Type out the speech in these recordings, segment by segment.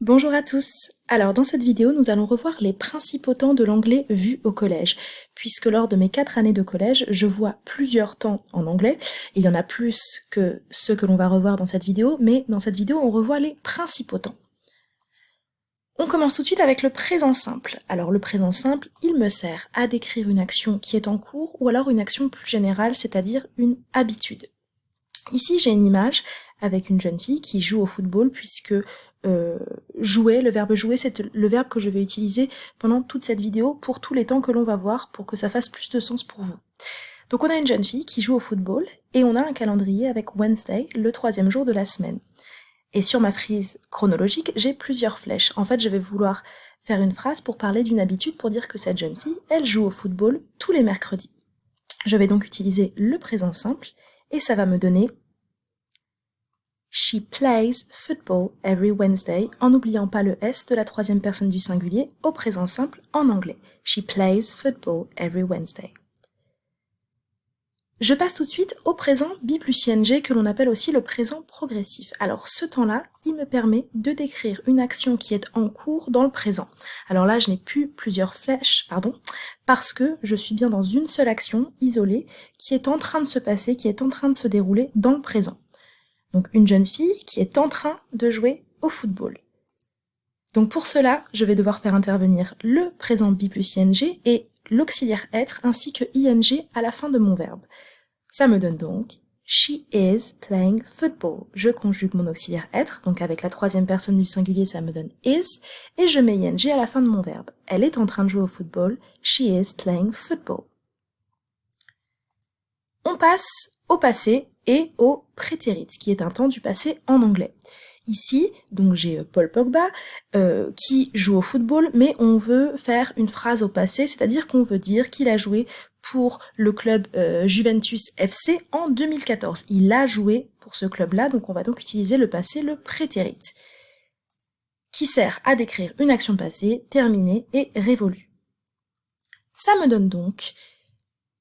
Bonjour à tous. Alors dans cette vidéo, nous allons revoir les principaux temps de l'anglais vu au collège, puisque lors de mes 4 années de collège, je vois plusieurs temps en anglais. Il y en a plus que ceux que l'on va revoir dans cette vidéo, mais dans cette vidéo, on revoit les principaux temps. On commence tout de suite avec le présent simple. Alors le présent simple, il me sert à décrire une action qui est en cours ou alors une action plus générale, c'est-à-dire une habitude. Ici, j'ai une image avec une jeune fille qui joue au football puisque jouer, le verbe jouer, c'est le verbe que je vais utiliser pendant toute cette vidéo pour tous les temps que l'on va voir pour que ça fasse plus de sens pour vous. Donc on a une jeune fille qui joue au football et on a un calendrier avec Wednesday, le 3e jour de la semaine. Et sur ma frise chronologique, j'ai plusieurs flèches. En fait, je vais vouloir faire une phrase pour parler d'une habitude pour dire que cette jeune fille, elle joue au football tous les mercredis. Je vais donc utiliser le présent simple et ça va me donner She plays football every Wednesday, en n'oubliant pas le S de la 3e personne du singulier au présent simple en anglais. She plays football every Wednesday. Je passe tout de suite au présent bi plus ing que l'on appelle aussi le présent progressif. Alors ce temps-là, il me permet de décrire une action qui est en cours dans le présent. Alors là, je n'ai plus plusieurs flèches, parce que je suis bien dans une seule action isolée qui est en train de se passer, qui est en train de se dérouler dans le présent. Donc une jeune fille qui est en train de jouer au football. Donc pour cela, je vais devoir faire intervenir le présent bi plus ing et l'auxiliaire être ainsi que ing à la fin de mon verbe. Ça me donne donc She is playing football. Je conjugue mon auxiliaire être, donc avec la 3e personne du singulier, ça me donne is, et je mets ing à la fin de mon verbe. Elle est en train de jouer au football. She is playing football. On passe au passé et au prétérit, qui est un temps du passé en anglais. Ici, donc j'ai Paul Pogba qui joue au football, mais on veut faire une phrase au passé, c'est-à-dire qu'on veut dire qu'il a joué pour le club Juventus FC en 2014. Il a joué pour ce club-là, donc on va donc utiliser le passé, le prétérit, qui sert à décrire une action passée, terminée et révolue. Ça me donne donc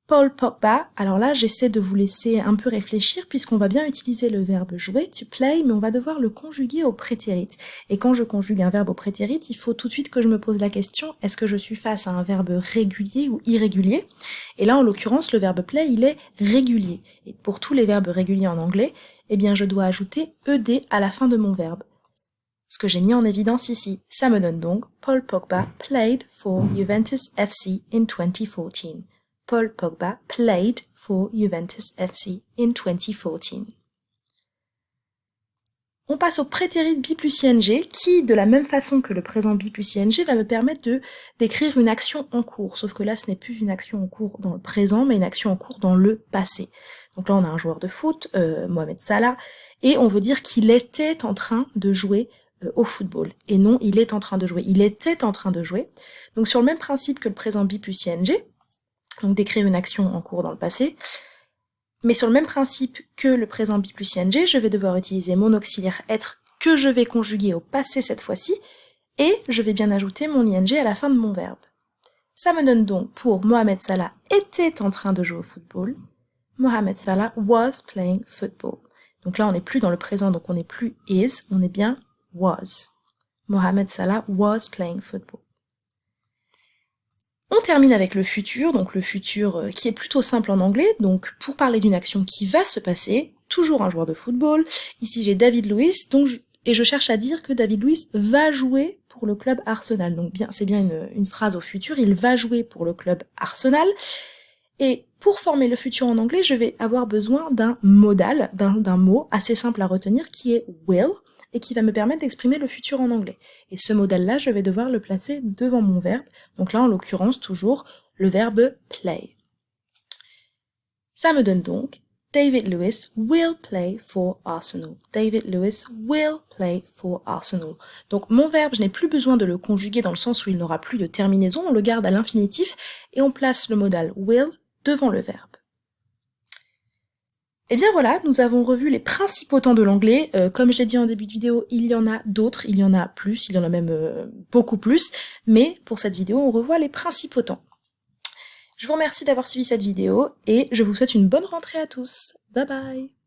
Paul Pogba. Alors là, j'essaie de vous laisser un peu réfléchir puisqu'on va bien utiliser le verbe jouer, to play, mais on va devoir le conjuguer au prétérit. Et quand je conjugue un verbe au prétérit, il faut tout de suite que je me pose la question, est-ce que je suis face à un verbe régulier ou irrégulier? Et là, en l'occurrence, le verbe play, il est régulier. Et pour tous les verbes réguliers en anglais, eh bien, je dois ajouter ed à la fin de mon verbe. Ce que j'ai mis en évidence ici, ça me donne donc Paul Pogba played for Juventus FC in 2014. Paul Pogba played for Juventus FC in 2014. On passe au prétérit bi plus ing qui, de la même façon que le présent bi plus ing, va me permettre de décrire une action en cours. Sauf que là, ce n'est plus une action en cours dans le présent, mais une action en cours dans le passé. Donc là, on a un joueur de foot, Mohamed Salah, et on veut dire qu'il était en train de jouer au football. Et non, il est en train de jouer. Il était en train de jouer. Donc sur le même principe que le présent bi plus ing, donc décrire une action en cours dans le passé. Mais sur le même principe que le présent bi plus ing, je vais devoir utiliser mon auxiliaire être que je vais conjuguer au passé cette fois-ci, et je vais bien ajouter mon ing à la fin de mon verbe. Ça me donne donc pour Mohamed Salah était en train de jouer au football, Mohamed Salah was playing football. Donc là on n'est plus dans le présent, donc on n'est plus is, on est bien was. Mohamed Salah was playing football. On termine avec le futur, donc le futur qui est plutôt simple en anglais, donc pour parler d'une action qui va se passer, toujours un joueur de football. Ici j'ai David Luiz, et je cherche à dire que David Luiz va jouer pour le club Arsenal. Donc c'est bien une phrase au futur, il va jouer pour le club Arsenal. Et pour former le futur en anglais, je vais avoir besoin d'un modal, d'un mot assez simple à retenir qui est will, et qui va me permettre d'exprimer le futur en anglais. Et ce modèle-là, je vais devoir le placer devant mon verbe, donc là en l'occurrence toujours le verbe play. Ça me donne donc David Luiz will play for Arsenal. David Luiz will play for Arsenal. Donc mon verbe, je n'ai plus besoin de le conjuguer dans le sens où il n'aura plus de terminaison, on le garde à l'infinitif et on place le modal will devant le verbe. Et bien voilà, nous avons revu les principaux temps de l'anglais. Comme je l'ai dit en début de vidéo, il y en a d'autres, il y en a plus, il y en a même beaucoup plus. Mais pour cette vidéo, on revoit les principaux temps. Je vous remercie d'avoir suivi cette vidéo et je vous souhaite une bonne rentrée à tous. Bye bye!